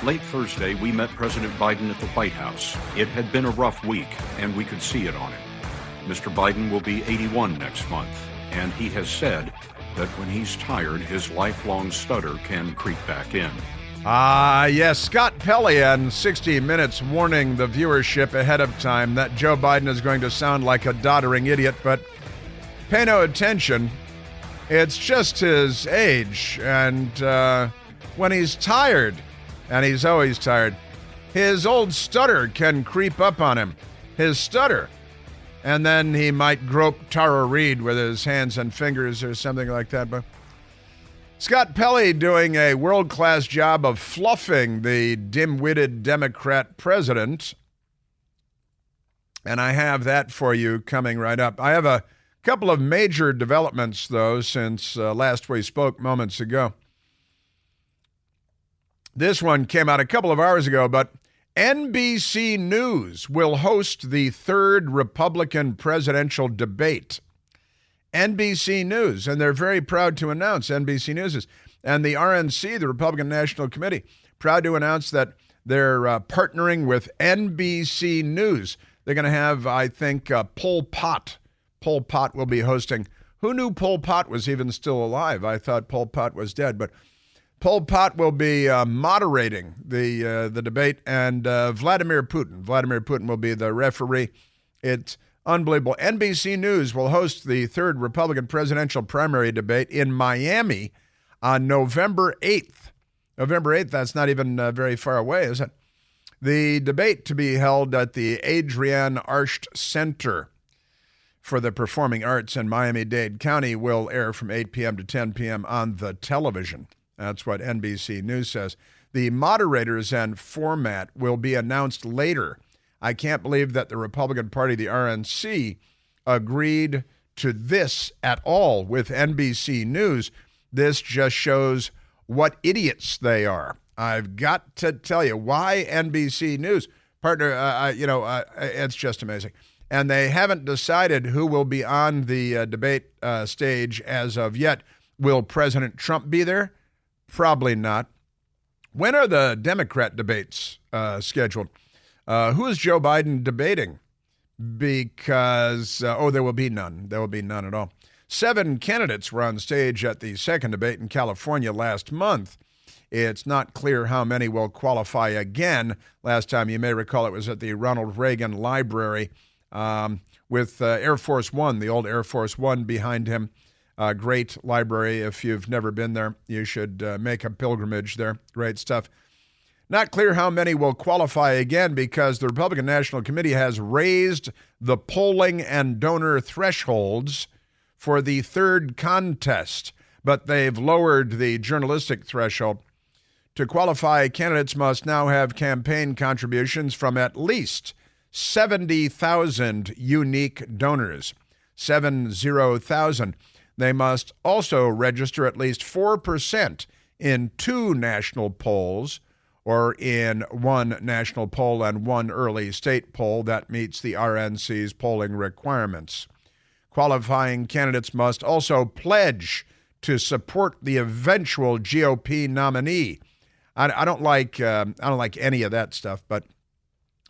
Late Thursday, we met President Biden at the White House. It had been a rough week, and we could see it on him. Mr. Biden will be 81 next month, and he has said that when he's tired, his lifelong stutter can creep back in. Yes, Scott Pelly on 60 Minutes warning the viewership ahead of time that Joe Biden is going to sound like a doddering idiot, but pay no attention. It's just his age, and when he's tired, and he's always tired, his old stutter can creep up on him. His stutter. And then he might grope Tara Reid with his hands and fingers or something like that. But Scott Pelly doing a world-class job of fluffing the dim-witted Democrat president. And I have that for you coming right up. I have a couple of major developments, though, since last we spoke moments ago. This one came out a couple of hours ago, but NBC News will host the third Republican presidential debate. NBC News, and they're very proud to announce, NBC News is, and the RNC, the Republican National Committee, proud to announce that they're partnering with NBC News. They're going to have, I think, Pol Pot. Pol Pot will be hosting. Who knew Pol Pot was even still alive? I thought Pol Pot was dead, but Pol Pot will be moderating the debate, and Vladimir Putin. Vladimir Putin will be the referee. It's unbelievable. NBC News will host the third Republican presidential primary debate in Miami on November 8th. November 8th, that's not even very far away, is it? The debate to be held at the Adrienne Arsht Center for the Performing Arts in Miami-Dade County will air from 8 p.m. to 10 p.m. on the television. That's what NBC News says. The moderators and format will be announced later. I can't believe that the Republican Party, the RNC, agreed to this at all with NBC News. This just shows what idiots they are. I've got to tell you, why NBC News? Partner, it's just amazing. And they haven't decided who will be on the debate stage as of yet. Will President Trump be there? Probably not. When are the Democrat debates scheduled? Who is Joe Biden debating? Because, there will be none. There will be none at all. 7 candidates were on stage at the second debate in California last month. It's not clear how many will qualify again. Last time, you may recall, it was at the Ronald Reagan Library with Air Force One, the old Air Force One behind him. Great library. If you've never been there, you should make a pilgrimage there. Great stuff. Not clear how many will qualify again because the Republican National Committee has raised the polling and donor thresholds for the third contest, but they've lowered the journalistic threshold. To qualify, candidates must now have campaign contributions from at least 70,000 unique donors. 70,000. They must also register at least 4% in 2 national polls, or in 1 national poll and 1 early state poll that meets the RNC's polling requirements. Qualifying candidates must also pledge to support the eventual GOP nominee. I don't like any of that stuff, but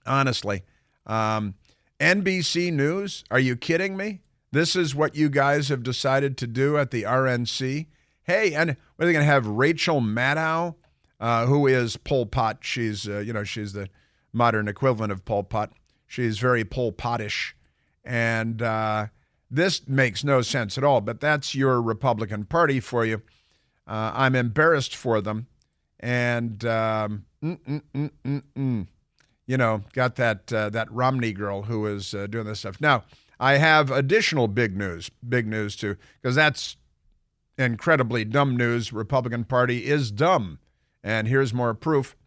honestly, NBC News, are you kidding me? This is what you guys have decided to do at the RNC? Hey, and are they going to have Rachel Maddow, who is Pol Pot? She's she's the modern equivalent of Pol Pot. She's very Pol Pot-ish. And this makes no sense at all, but that's your Republican Party for you. I'm embarrassed for them. And, got that Romney girl who is doing this stuff. Now, I have additional big news too, because that's incredibly dumb news. Republican Party is dumb. And here's more proof.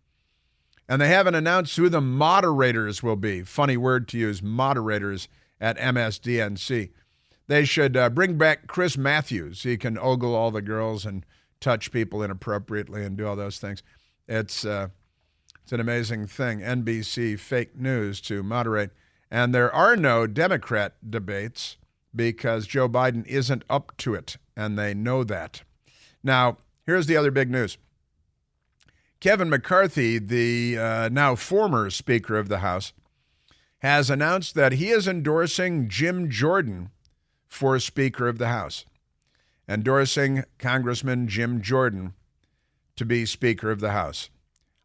And they haven't announced who the moderators will be. Funny word to use, moderators at MSDNC. They should bring back Chris Matthews. He can ogle all the girls and touch people inappropriately and do all those things. It's an amazing thing. NBC fake news to moderate. And there are no Democrat debates because Joe Biden isn't up to it, and they know that. Now, here's the other big news. Kevin McCarthy, the now former Speaker of the House, has announced that he is endorsing Jim Jordan for Speaker of the House, endorsing Congressman Jim Jordan to be Speaker of the House.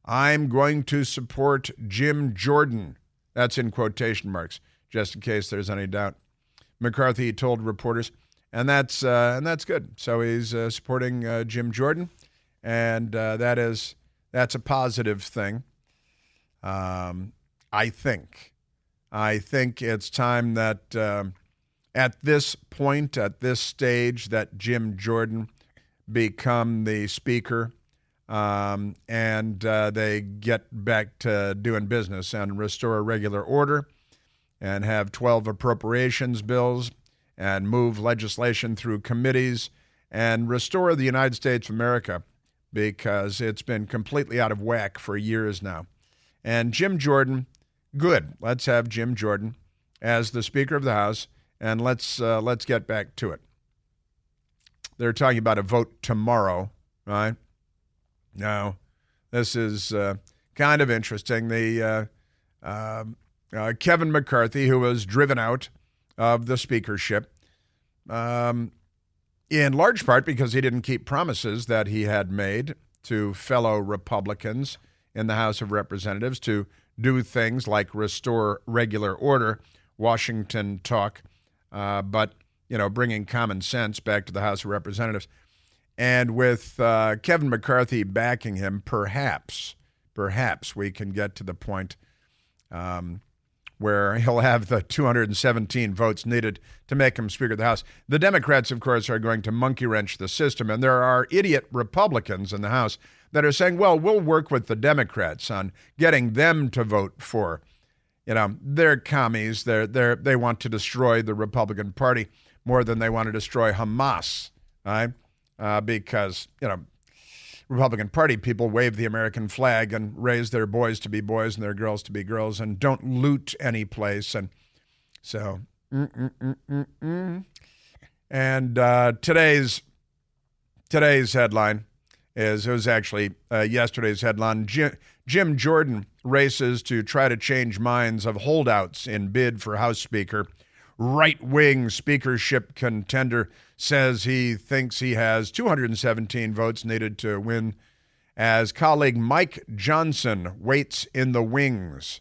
I'm going to support Jim Jordan. That's in quotation marks, just in case there's any doubt. McCarthy told reporters, and that's good. So he's supporting Jim Jordan, and that's a positive thing. I think it's time that at this point, at this stage, that Jim Jordan become the Speaker, and they get back to doing business and restore regular order and have 12 appropriations bills and move legislation through committees and restore the United States of America, because it's been completely out of whack for years now. And Jim Jordan, good. Let's have Jim Jordan as the Speaker of the House, and let's get back to it. They're talking about a vote tomorrow, right? Now, this is kind of interesting. The Kevin McCarthy, who was driven out of the speakership, in large part because he didn't keep promises that he had made to fellow Republicans in the House of Representatives to do things like restore regular order, Washington talk, but bringing common sense back to the House of Representatives. And with Kevin McCarthy backing him, perhaps we can get to the point where he'll have the 217 votes needed to make him Speaker of the House. The Democrats, of course, are going to monkey wrench the system, and there are idiot Republicans in the House that are saying, well, we'll work with the Democrats on getting them to vote for. They're commies. They want to destroy the Republican Party more than they want to destroy Hamas, right? Because, Republican Party people wave the American flag and raise their boys to be boys and their girls to be girls and don't loot any place. And so, And today's headline it was actually yesterday's headline. Jim Jordan races to try to change minds of holdouts in bid for House Speaker. Right-wing speakership contender says he thinks he has 217 votes needed to win as colleague Mike Johnson waits in the wings.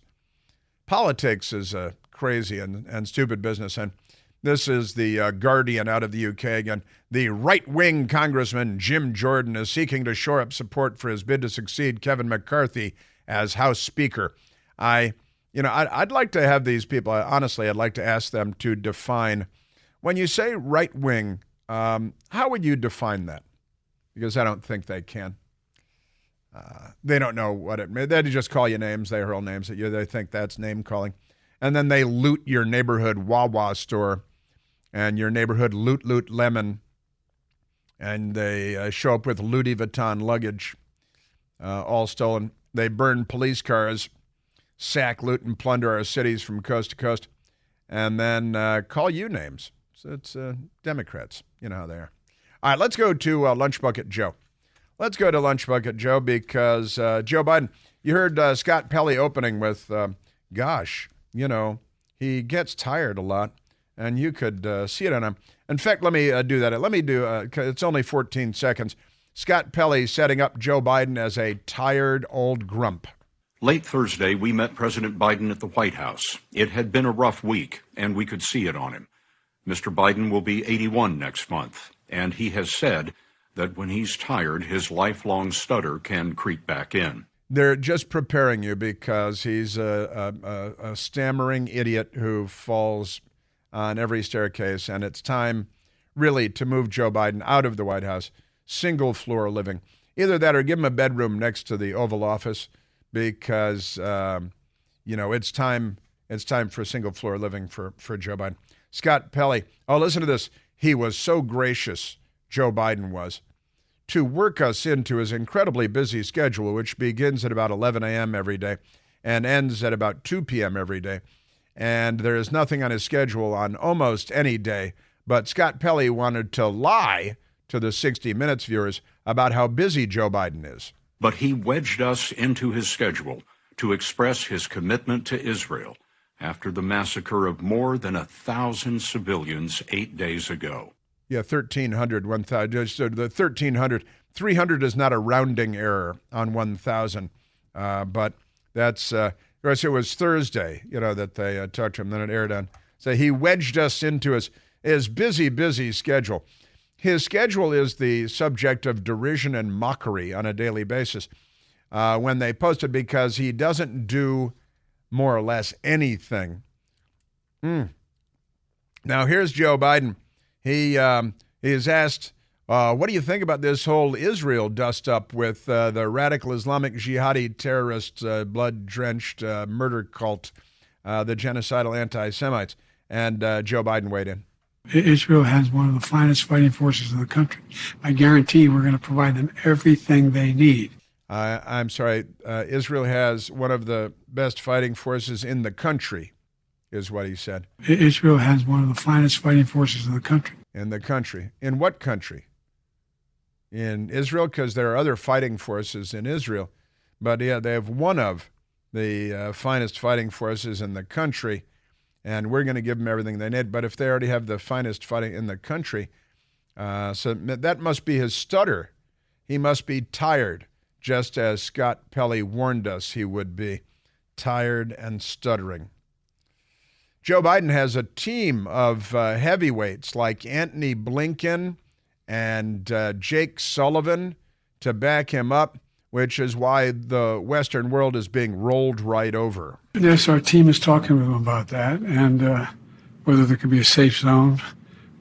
Politics is a crazy and stupid business, and this is the Guardian out of the UK again. The right-wing Congressman Jim Jordan is seeking to shore up support for his bid to succeed Kevin McCarthy as House Speaker. I'd like to have these people, honestly, I'd like to ask them to define, when you say right-wing, how would you define that? Because I don't think they can. They don't know what it means. They just call you names. They hurl names at you. They think that's name-calling. And then they loot your neighborhood Wawa store and your neighborhood Loot Lemon. And they show up with Louis Vuitton luggage, all stolen. They burn police cars, sack, loot, and plunder our cities from coast to coast, and then call you names. So it's Democrats. You know how they are. All right, let's go to Lunch Bucket Joe. Let's go to Lunch Bucket Joe because Joe Biden, you heard Scott Pelly opening with, he gets tired a lot, and you could see it on him. In fact, let me do that. Let me do, it's only 14 seconds. Scott Pelly setting up Joe Biden as a tired old grump. Late Thursday, we met President Biden at the White House. It had been a rough week, and we could see it on him. Mr. Biden will be 81 next month, and he has said that when he's tired, his lifelong stutter can creep back in. They're just preparing you because he's a stammering idiot who falls on every staircase, and it's time really to move Joe Biden out of the White House, single-floor living. Either that or give him a bedroom next to the Oval Office because, it's time for single-floor living for Joe Biden. Scott Pelly, listen to this. He was so gracious, Joe Biden was, to work us into his incredibly busy schedule, which begins at about 11 a.m. every day and ends at about 2 p.m. every day. And there is nothing on his schedule on almost any day. But Scott Pelly wanted to lie to the 60 Minutes viewers about how busy Joe Biden is. But he wedged us into his schedule to express his commitment to Israel after the massacre of more than 1,000 civilians 8 days ago. Yeah, 1,300, 1,000. The 1,300, 300 is not a rounding error on 1,000. But that's, of course, it was Thursday, that they talked to him. Then it aired on. So he wedged us into his busy schedule. His schedule is the subject of derision and mockery on a daily basis when they post it, because he doesn't do more or less anything. Now, here's Joe Biden. He is asked, what do you think about this whole Israel dust-up with the radical Islamic jihadi terrorist, blood-drenched murder cult, the genocidal anti-Semites? And Joe Biden weighed in. Israel has one of the finest fighting forces in the country. I guarantee we're going to provide them everything they need. I'm sorry, Israel has one of the best fighting forces in the country, is what he said. Israel has one of the finest fighting forces in the country. In the country. In what country? In Israel, because there are other fighting forces in Israel. But yeah, they have one of the finest fighting forces in the country, and we're going to give them everything they need. But if they already have the finest fighting in the country, so that must be his stutter. He must be tired, just as Scott Pelly warned us he would be, tired and stuttering. Joe Biden has a team of heavyweights like Antony Blinken and Jake Sullivan to back him up, which is why the Western world is being rolled right over. Yes, our team is talking with them about that and whether there could be a safe zone.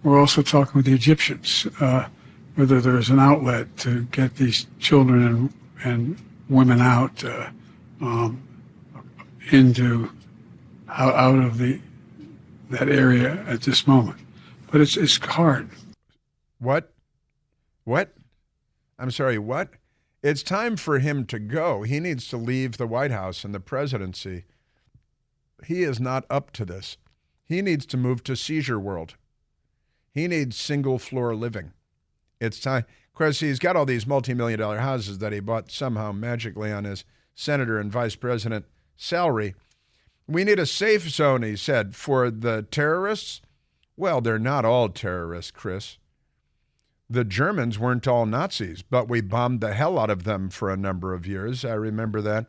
We're also talking with the Egyptians, whether there's an outlet to get these children and women out out of that area at this moment. But it's hard. What? I'm sorry, what? It's time for him to go. He needs to leave the White House and the presidency. He is not up to this. He needs to move to Seizure World. He needs single-floor living. It's time. Of course, he's got all these multi-million-dollar houses that he bought somehow magically on his senator and vice president salary. We need a safe zone, he said, for the terrorists. Well, they're not all terrorists, Chris. The Germans weren't all Nazis, but we bombed the hell out of them for a number of years. I remember that.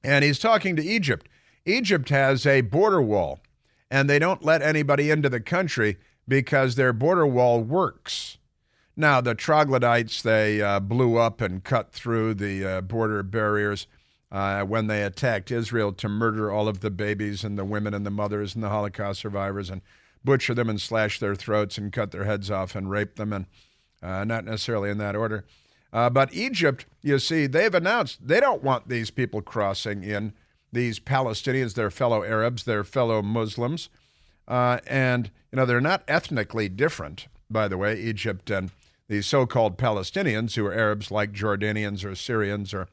And he's talking to Egypt. Egypt has a border wall, and they don't let anybody into the country because their border wall works. Now, the troglodytes, they blew up and cut through the border barriers when they attacked Israel to murder all of the babies and the women and the mothers and the Holocaust survivors and butcher them and slash their throats and cut their heads off and rape them, and not necessarily in that order. But Egypt, you see, they've announced they don't want these people crossing in, these Palestinians, their fellow Arabs, their fellow Muslims. And, they're not ethnically different, by the way, Egypt and the so-called Palestinians, who are Arabs like Jordanians or Syrians or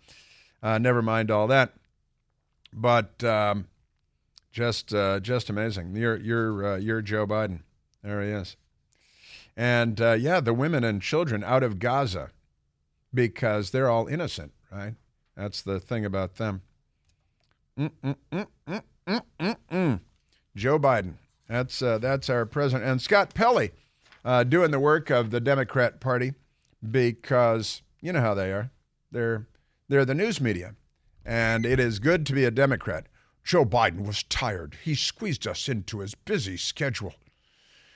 never mind all that. But just amazing. You're Joe Biden. There he is. And the women and children out of Gaza, because they're all innocent, right? That's the thing about them. Joe Biden. That's our president. And Scott Pelly doing the work of the Democrat Party, because you know how they are. They're the news media, and it is good to be a Democrat. Joe Biden was tired. He squeezed us into his busy schedule.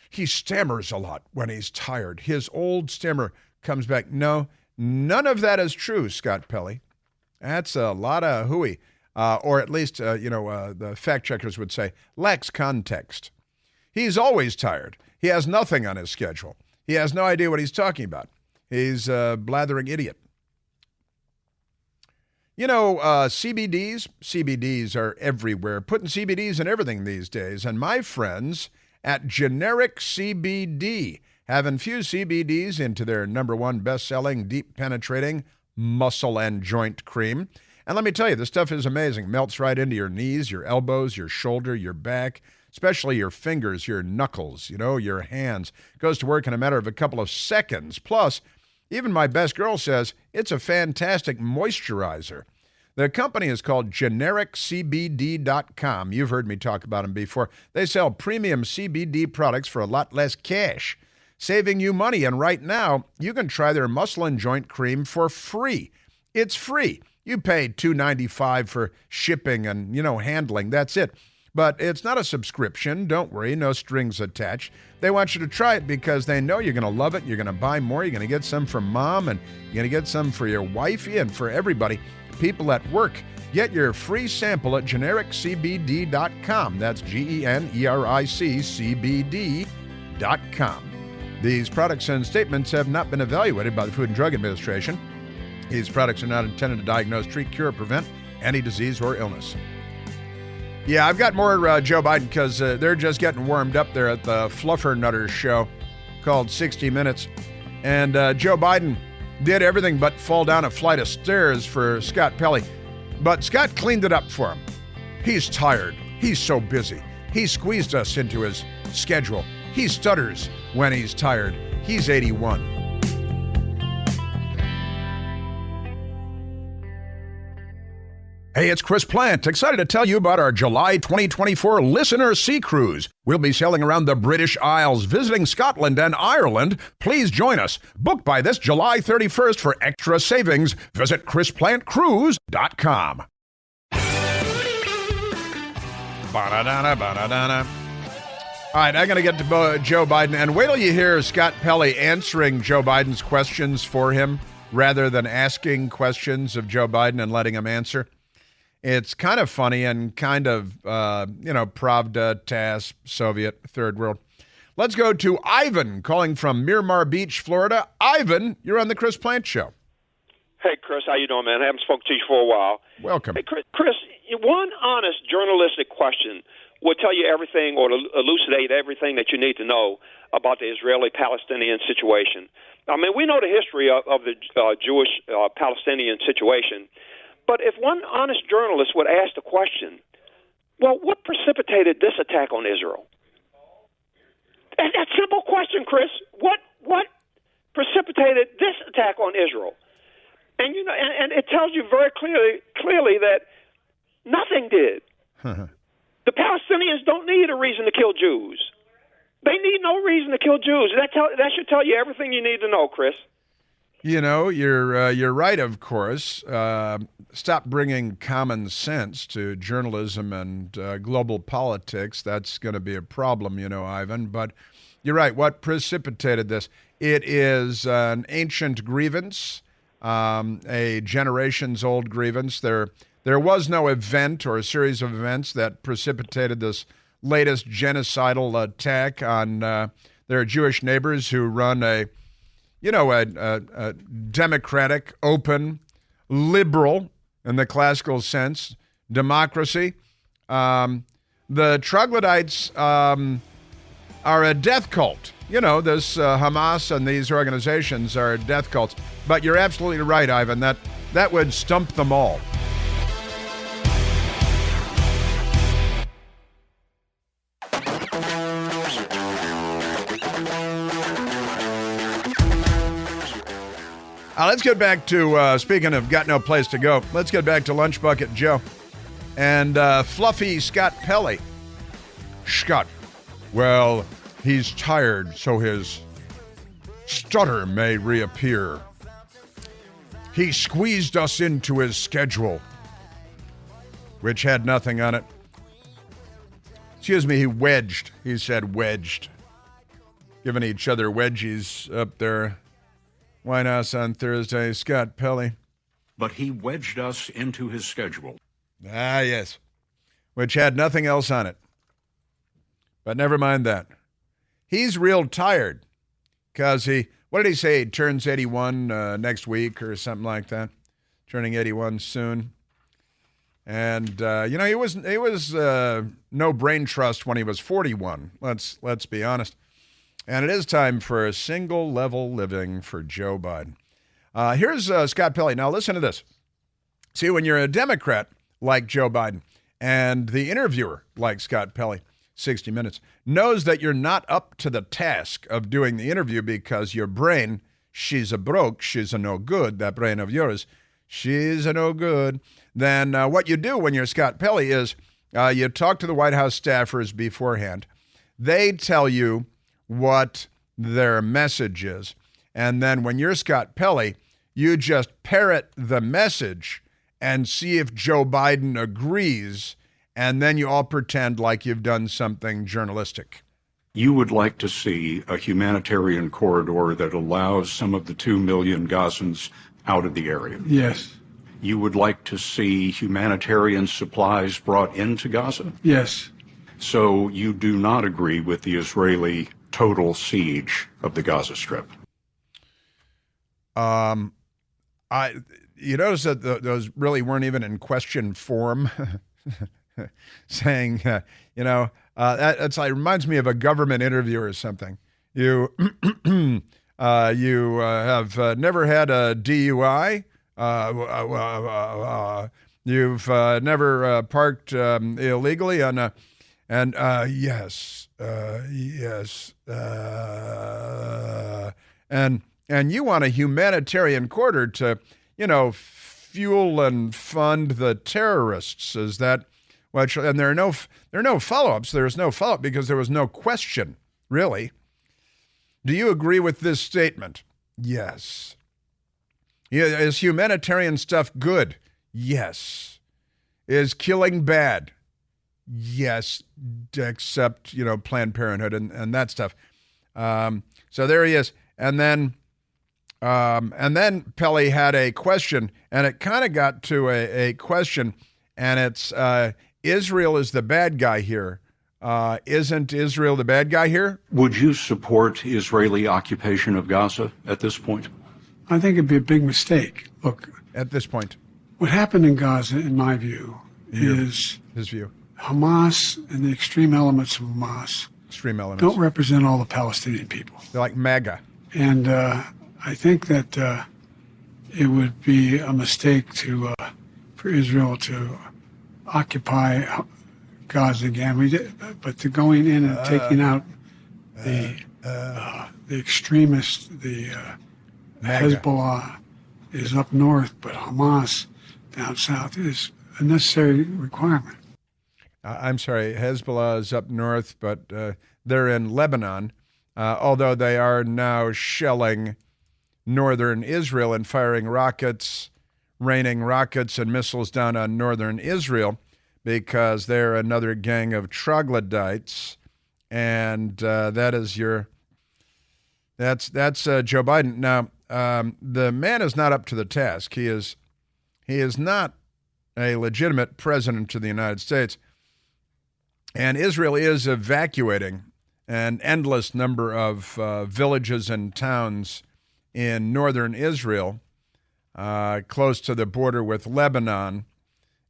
He stammers a lot when he's tired. His old stammer comes back. No, none of that is true, Scott Pelly. That's a lot of hooey. Or at least, the fact checkers would say, lacks context. He's always tired. He has nothing on his schedule. He has no idea what he's talking about. He's a blathering idiot. CBDs are everywhere, putting CBDs in everything these days. And my friends at Generic CBD have infused CBDs into their #1 best-selling, deep-penetrating muscle and joint cream. And let me tell you, this stuff is amazing. Melts right into your knees, your elbows, your shoulder, your back, especially your fingers, your knuckles, your hands. Goes to work in a matter of a couple of seconds. Plus, Even my best girl says it's a fantastic moisturizer. The company is called GenericCBD.com. You've heard me talk about them before. They sell premium CBD products for a lot less cash, saving you money. And right now, you can try their muscle and joint cream for free. It's free. You pay $2.95 for shipping and, handling. That's it. But it's not a subscription. Don't worry, no strings attached. They want you to try it because they know you're going to love it. You're going to buy more. You're going to get some for mom, and you're going to get some for your wifey and for everybody. People at work. Get your free sample at GenericCBD.com. That's GenericCBD.com. These products and statements have not been evaluated by the Food and Drug Administration. These products are not intended to diagnose, treat, cure, or prevent any disease or illness. Yeah, I've got more Joe Biden because they're just getting warmed up there at the Fluffernutters show called 60 Minutes. And Joe Biden did everything but fall down a flight of stairs for Scott Pelly. But Scott cleaned it up for him. He's tired. He's so busy. He squeezed us into his schedule. He stutters when he's tired. He's 81. Hey, it's Chris Plant, excited to tell you about our July 2024 Listener Sea Cruise. We'll be sailing around the British Isles, visiting Scotland and Ireland. Please join us. Book by this July 31st for extra savings. Visit ChrisPlantCruise.com. Ba-da-da-da-ba-da-da-da. All right, I'm going to get to Joe Biden, and wait till you hear Scott Pelly answering Joe Biden's questions for him rather than asking questions of Joe Biden and letting him answer. It's kind of funny and kind of, Pravda, TASS, Soviet, Third World. Let's go to Ivan calling from Miramar Beach, Florida. Ivan, you're on the Chris Plant Show. Hey, Chris, how you doing, man? I haven't spoken to you for a while. Welcome. Hey, Chris, one honest journalistic question will tell you everything or elucidate everything that you need to know about the Israeli-Palestinian situation. I mean, we know the history of the Jewish-Palestinian situation. But if one honest journalist would ask the question, well, what precipitated this attack on Israel? That simple question, Chris. What precipitated this attack on Israel? And and it tells you very clearly that nothing did. The Palestinians don't need a reason to kill Jews. They need no reason to kill Jews. That should tell you everything you need to know, Chris. You're right, of course. Stop bringing common sense to journalism and global politics. That's going to be a problem, Ivan. But you're right. What precipitated this? It is an ancient grievance, a generations-old grievance. There was no event or a series of events that precipitated this latest genocidal attack on their Jewish neighbors who run a democratic, open, liberal, in the classical sense, democracy. The troglodytes are a death cult. This Hamas and these organizations are death cults. But you're absolutely right, Ivan, that would stump them all. Let's get back to, speaking of got no place to go, let's get back to Lunch Bucket Joe and fluffy Scott Pelly. Scott, well, he's tired, so his stutter may reappear. He squeezed us into his schedule, which had nothing on it. Excuse me, he said wedged. Giving each other wedgies up there. White House on Thursday, Scott Pelly. But he wedged us into his schedule. Ah, yes. Which had nothing else on it. But never mind that. He's real tired because what did he say? He turns 81 next week or something like that. Turning 81 soon. And, he was no brain trust when he was 41. Let's be honest. And it is time for a single-level living for Joe Biden. Here's Scott Pelly. Now, listen to this. See, when you're a Democrat like Joe Biden and the interviewer like Scott Pelly, 60 Minutes, knows that you're not up to the task of doing the interview because your brain she's a broke, she's a no good, that brain of yours, she's a no good, then what you do when you're Scott Pelly is you talk to the White House staffers beforehand. They tell you what their message is. And then when you're Scott Pelly, you just parrot the message and see if Joe Biden agrees, and then you all pretend like you've done something journalistic. You would like to see a humanitarian corridor that allows some of the 2 million Gazans out of the area. Yes. You would like to see humanitarian supplies brought into Gaza? Yes. So you do not agree with the Israeli total siege of the Gaza Strip? You notice that those really weren't even in question form, saying, that's like reminds me of a government interview or something. You have never had a DUI. You've never parked illegally on a, and yes, and you want a humanitarian corridor to, fuel and fund the terrorists. Is that what? And there are no follow-ups. There's no follow-up because there was no question, really. Do you agree with this statement? Yes. Is humanitarian stuff good? Yes. Is killing bad? Yes, except, Planned Parenthood and that stuff. So there he is. And then Pelly had a question, and it kind of got to a question, and it's Israel is the bad guy here. Isn't Israel the bad guy here? Would you support Israeli occupation of Gaza at this point? I think it'd be a big mistake. Look, at this point, what happened in Gaza, in my view, is his view. Hamas and the extreme elements of Hamas don't represent all the Palestinian people. They're like MAGA. And I think that it would be a mistake for Israel to occupy Gaza again. But to going in and taking out the extremists, the Hezbollah is up north, but Hamas down south is a necessary requirement. I'm sorry, Hezbollah is up north, but they're in Lebanon, although they are now shelling northern Israel and firing rockets, raining rockets and missiles down on northern Israel because they're another gang of troglodytes, and that's Joe Biden. Now, the man is not up to the task. He is not a legitimate president of the United States. And Israel is evacuating an endless number of villages and towns in northern Israel, close to the border with Lebanon,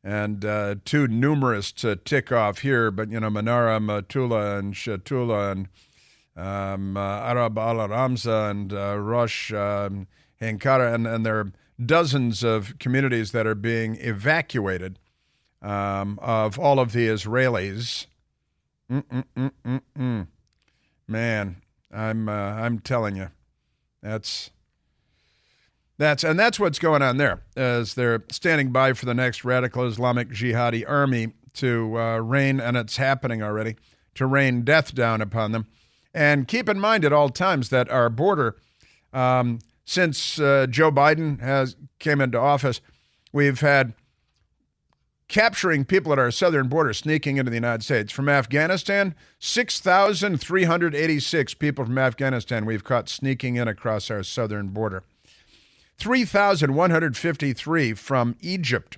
and too numerous to tick off here, but, Manara, Matula, and Shatula, and Arab al-Ramza, and Rosh Hankara, and there are dozens of communities that are being evacuated of all of the Israelis. Man, I'm telling you, that's what's going on there, as they're standing by for the next radical Islamic jihadi army to rain, and it's happening already, to rain death down upon them. And keep in mind at all times that our border, since Joe Biden came into office, we've had capturing people at our southern border sneaking into the United States. From Afghanistan, 6,386 people from Afghanistan we've caught sneaking in across our southern border. 3,153 from Egypt,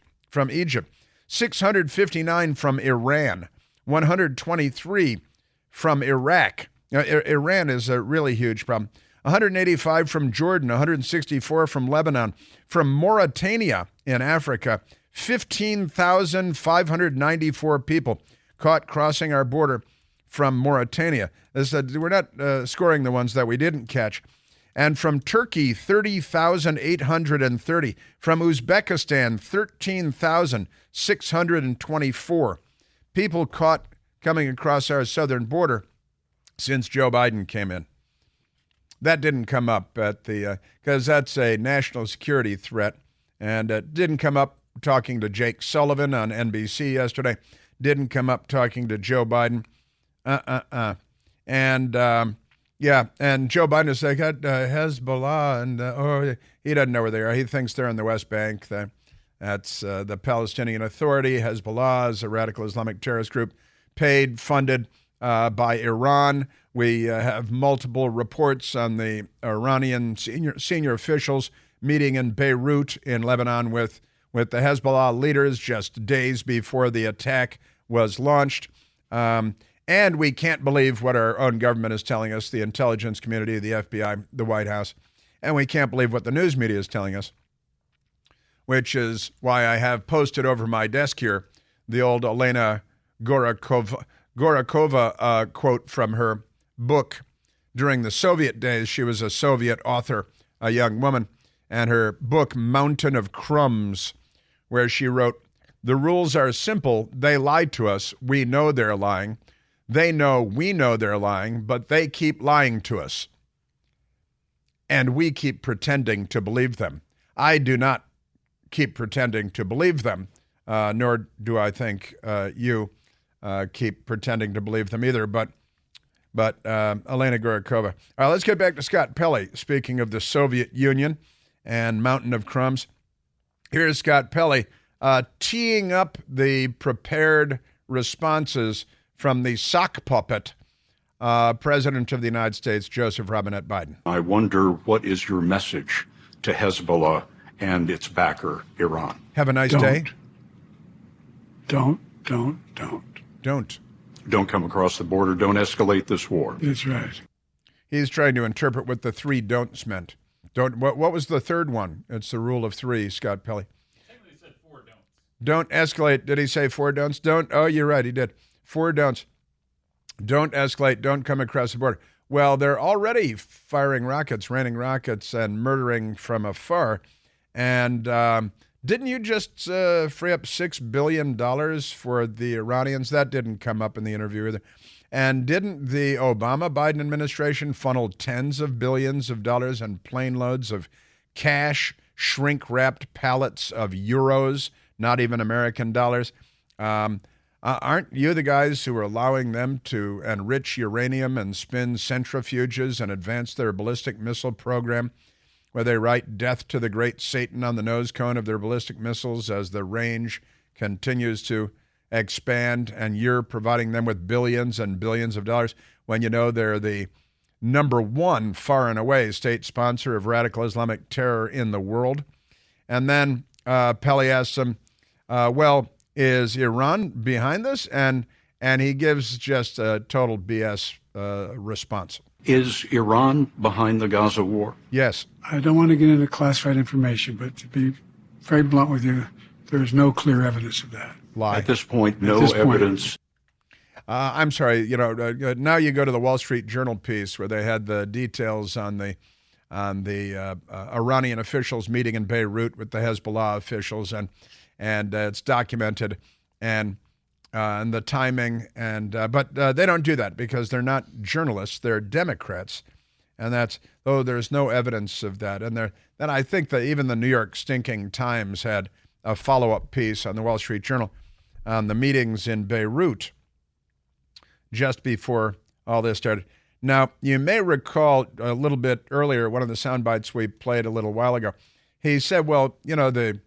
659 from Iran, 123 from Iraq. Iran is a really huge problem. 185 from Jordan, 164 from Lebanon, from Mauritania in Africa, 15,594 people caught crossing our border from Mauritania. We're not scoring the ones that we didn't catch. And from Turkey, 30,830. From Uzbekistan, 13,624. People caught coming across our southern border since Joe Biden came in. That didn't come up at the, because that's a national security threat. And it didn't come up talking to Jake Sullivan on NBC yesterday. Didn't come up talking to Joe Biden. And and Joe Biden is like, Hezbollah, and he doesn't know where they are. He thinks they're in the West Bank. That's the Palestinian Authority. Hezbollah is a radical Islamic terrorist group paid, funded by Iran. We have multiple reports on the Iranian senior officials meeting in Beirut in Lebanon with the Hezbollah leaders just days before the attack was launched. And we can't believe what our own government is telling us, the intelligence community, the FBI, the White House. And we can't believe what the news media is telling us, which is why I have posted over my desk here the old Elena Gorakova quote from her book. During the Soviet days, she was a Soviet author, a young woman, and her book, Mountain of Crumbs, where she wrote, "The rules are simple. They lied to us. We know they're lying. They know we know they're lying, but they keep lying to us. And we keep pretending to believe them. I do not keep pretending to believe them, nor do I think you keep pretending to believe them either, but Elena Gorakova." All right, let's get back to Scott Pelly, speaking of the Soviet Union and Mountain of Crumbs. Here's Scott Pelly teeing up the prepared responses from the sock puppet, President of the United States, Joseph Robinette Biden. I wonder, what is your message to Hezbollah and its backer, Iran? Have a nice day. Don't. Don't come across the border. Don't escalate this war. That's right. He's trying to interpret what the three don'ts meant. What was the third one? It's the rule of three, Scott Pelly. Technically said 4 don'ts. Don't escalate. Did he say 4 don'ts? Don't. Oh, you're right. He did. 4 don'ts. Don't escalate. Don't come across the border. Well, they're already firing rockets, raining rockets, and murdering from afar. And didn't you just free up $6 billion for the Iranians? That didn't come up in the interview either. And didn't the Obama-Biden administration funnel tens of billions of dollars and plane loads of cash, shrink-wrapped pallets of euros, not even American dollars? Aren't you the guys who are allowing them to enrich uranium and spin centrifuges and advance their ballistic missile program, where they write death to the great Satan on the nose cone of their ballistic missiles as the range continues to expand, and you're providing them with billions and billions of dollars when you know they're the number one, far and away, state sponsor of radical Islamic terror in the world? And then Pelly asks him, is Iran behind this? And he gives just a total BS response. Is Iran behind the Gaza war? Yes. I don't want to get into classified information, but to be very blunt with you, there is no clear evidence of that. Lie. At this point, no evidence. I'm sorry. Now you go to the Wall Street Journal piece where they had the details on the Iranian officials meeting in Beirut with the Hezbollah officials, and it's documented, and the timing, but they don't do that because they're not journalists; they're Democrats, and there's no evidence of that. And then I think that even the New York Stinking Times had a follow-up piece on the Wall Street Journal on the meetings in Beirut just before all this started. Now, you may recall a little bit earlier, one of the sound bites we played a little while ago, he said, well, the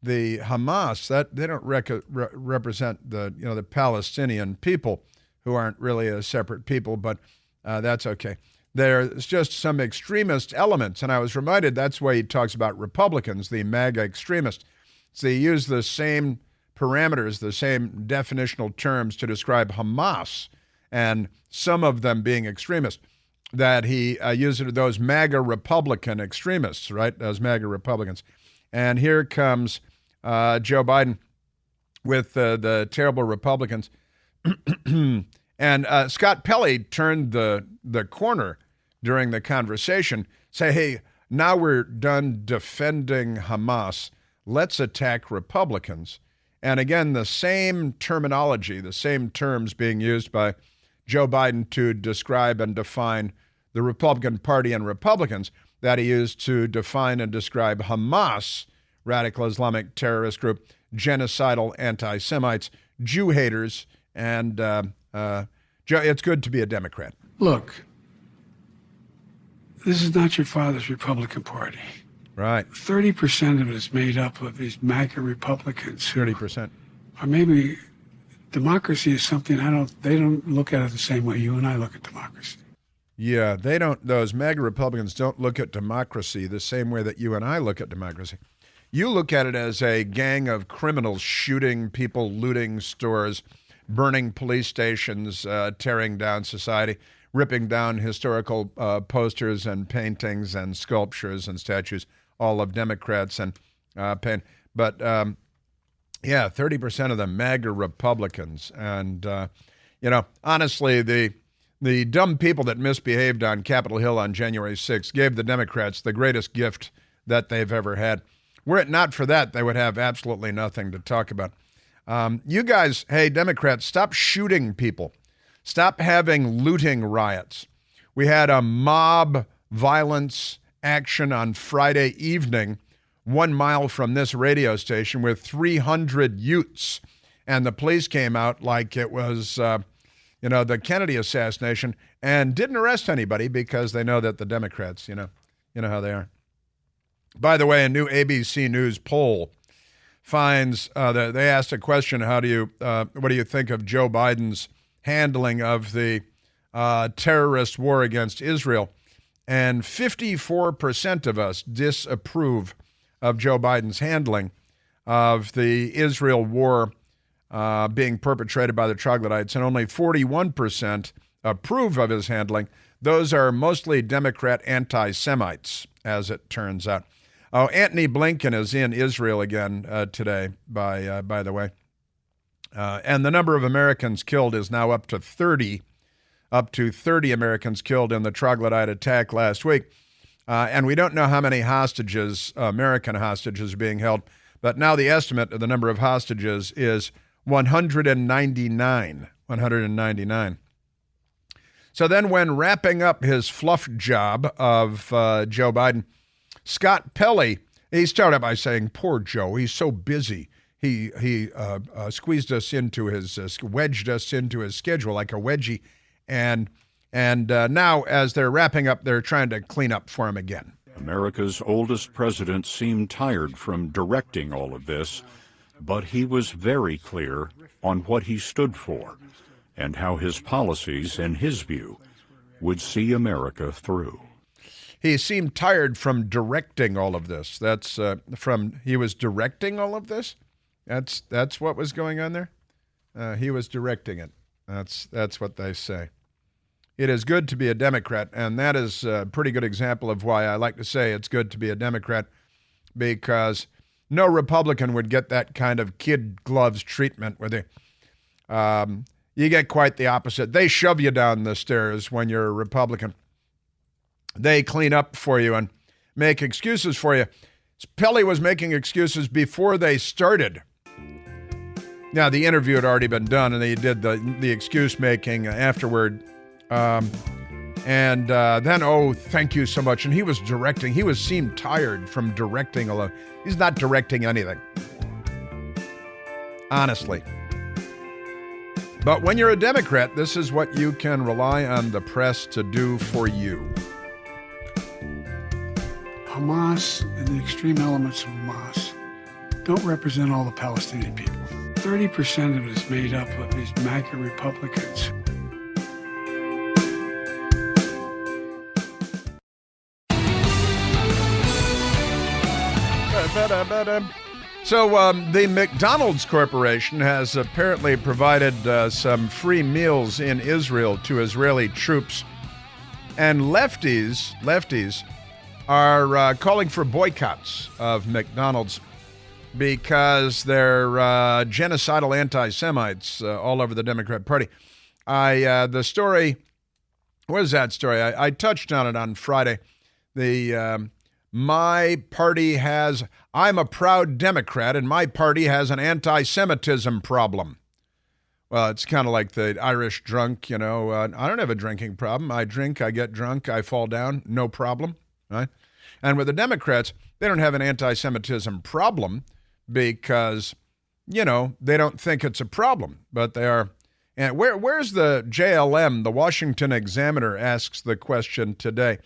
Hamas, that they don't represent the Palestinian people, who aren't really a separate people, but that's okay. There's just some extremist elements, and I was reminded that's why he talks about Republicans, the MAGA extremists. So they use the same parameters, the same definitional terms to describe Hamas, and some of them being extremists, that he uses those MAGA Republican extremists, right? Those MAGA Republicans. And here comes Joe Biden with the terrible Republicans. And Scott Pelly turned the corner during the conversation, say, hey, now we're done defending Hamas. Let's attack Republicans. And again, the same terminology, the same terms being used by Joe Biden to describe and define the Republican Party and Republicans that he used to define and describe Hamas, radical Islamic terrorist group, genocidal anti-Semites, Jew haters, and it's good to be a Democrat. Look, this is not your father's Republican Party. Right. 30% of it is made up of these MAGA Republicans. 30%. Or maybe democracy is something they don't look at it the same way you and I look at democracy. Yeah, those MAGA Republicans don't look at democracy the same way that you and I look at democracy. You look at it as a gang of criminals shooting people, looting stores, burning police stations, tearing down society, ripping down historical posters and paintings and sculptures and statues, all of Democrats and pain. But, 30% of the MAGA Republicans. And, honestly, the dumb people that misbehaved on Capitol Hill on January 6th gave the Democrats the greatest gift that they've ever had. Were it not for that, they would have absolutely nothing to talk about. You guys, hey, Democrats, stop shooting people. Stop having looting riots. We had a mob violence action on Friday evening, 1 mile from this radio station, with 300 Utes. And the police came out like it was, the Kennedy assassination, and didn't arrest anybody because they know that the Democrats, you know how they are. By the way, a new ABC News poll finds that they asked a question: what do you think of Joe Biden's handling of the terrorist war against Israel? And 54% of us disapprove of Joe Biden's handling of the Israel war being perpetrated by the troglodytes, and only 41% approve of his handling. Those are mostly Democrat anti-Semites, as it turns out. Oh, Antony Blinken is in Israel again today, by the way. And the number of Americans killed is now up to 30 Americans killed in the troglodyte attack last week. And we don't know how many hostages, American hostages, are being held. But now the estimate of the number of hostages is 199. 199. So then when wrapping up his fluff job of Joe Biden, Scott Pelly, he started by saying, "Poor Joe, he's so busy. He squeezed us into wedged us into his schedule like a wedgie." And now, as they're wrapping up, they're trying to clean up for him again. America's oldest president seemed tired from directing all of this, but he was very clear on what he stood for and how his policies, in his view, would see America through. He seemed tired from directing all of this. He was directing all of this? That's what was going on there? He was directing it. That's what they say. It is good to be a Democrat, and that is a pretty good example of why I like to say it's good to be a Democrat, because no Republican would get that kind of kid gloves treatment where you get quite the opposite. They shove you down the stairs when you're a Republican. They clean up for you and make excuses for you. Pelly was making excuses before they started. Now, the interview had already been done, and they did the excuse making afterward. Then, thank you so much. And he was directing. He seemed tired from directing a lot. He's not directing anything. Honestly. But when you're a Democrat, this is what you can rely on the press to do for you. Hamas and the extreme elements of Hamas don't represent all the Palestinian people. 30% of it is made up of these MAGA Republicans. So the McDonald's Corporation has apparently provided some free meals in Israel to Israeli troops. And lefties are calling for boycotts of McDonald's because they're genocidal anti-Semites all over the Democrat Party. The story, what is that story? I touched on it on Friday. I'm a proud Democrat, and my party has an anti-Semitism problem. Well, it's kind of like the Irish drunk, I don't have a drinking problem. I drink, I get drunk, I fall down, no problem, right? And with the Democrats, they don't have an anti-Semitism problem because, they don't think it's a problem, but they are. And where's the JLM? The Washington Examiner asks the question today.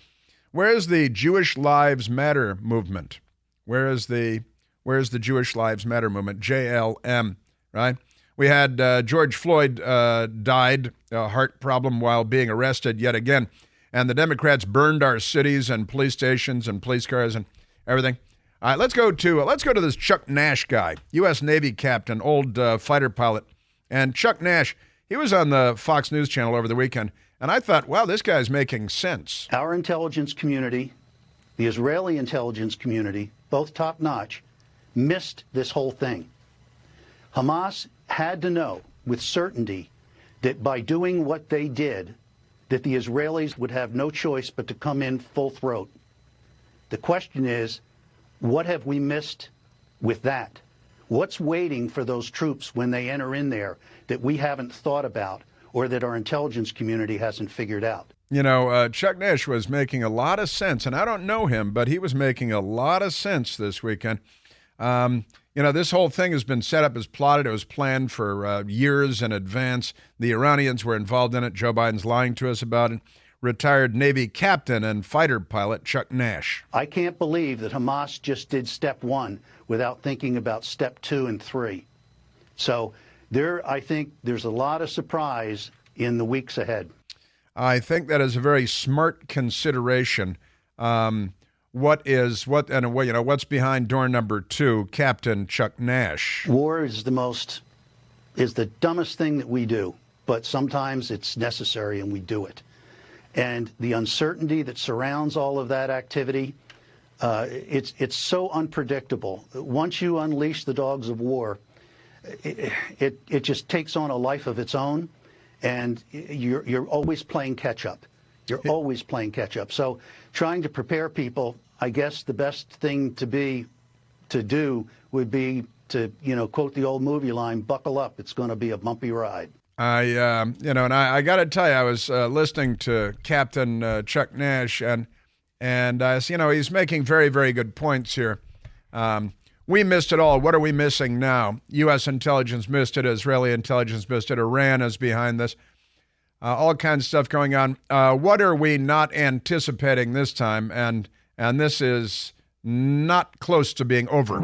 Where's the Jewish Lives Matter movement? Where's the Jewish Lives Matter movement? JLM, right? We had George Floyd died, a heart problem while being arrested yet again, and the Democrats burned our cities and police stations and police cars and everything. All right, let's go to this Chuck Nash guy, U.S. Navy captain, old fighter pilot, and Chuck Nash. He was on the Fox News channel over the weekend, and I thought, wow, this guy's making sense. Our intelligence community, the Israeli intelligence community, both top-notch, missed this whole thing. Hamas had to know with certainty that by doing what they did, that the Israelis would have no choice but to come in full throat. The question is, what have we missed with that? What's waiting for those troops when they enter in there that we haven't thought about or that our intelligence community hasn't figured out? Chuck Nash was making a lot of sense, and I don't know him, but he was making a lot of sense this weekend. This whole thing has been set up as plotted. It was planned for years in advance. The Iranians were involved in it. Joe Biden's lying to us about it. Retired Navy captain and fighter pilot Chuck Nash. I can't believe that Hamas just did step one without thinking about step 2 and 3. So I think there's a lot of surprise in the weeks ahead. I think that is a very smart consideration. What's behind door number 2, Captain Chuck Nash? War is the dumbest thing that we do, but sometimes it's necessary and we do it. And the uncertainty that surrounds all of that activity, it's so unpredictable. Once you unleash the dogs of war, it just takes on a life of its own, and you're always playing catch up. You're always playing catch up. So trying to prepare people, I guess the best thing to do would be to, quote the old movie line, buckle up. It's going to be a bumpy ride. I got to tell you, I was listening to Captain Chuck Nash, and he's making very, very good points here. We missed it all. What are we missing now? U.S. intelligence missed it. Israeli intelligence missed it. Iran is behind this. All kinds of stuff going on. What are we not anticipating this time? And this is not close to being over.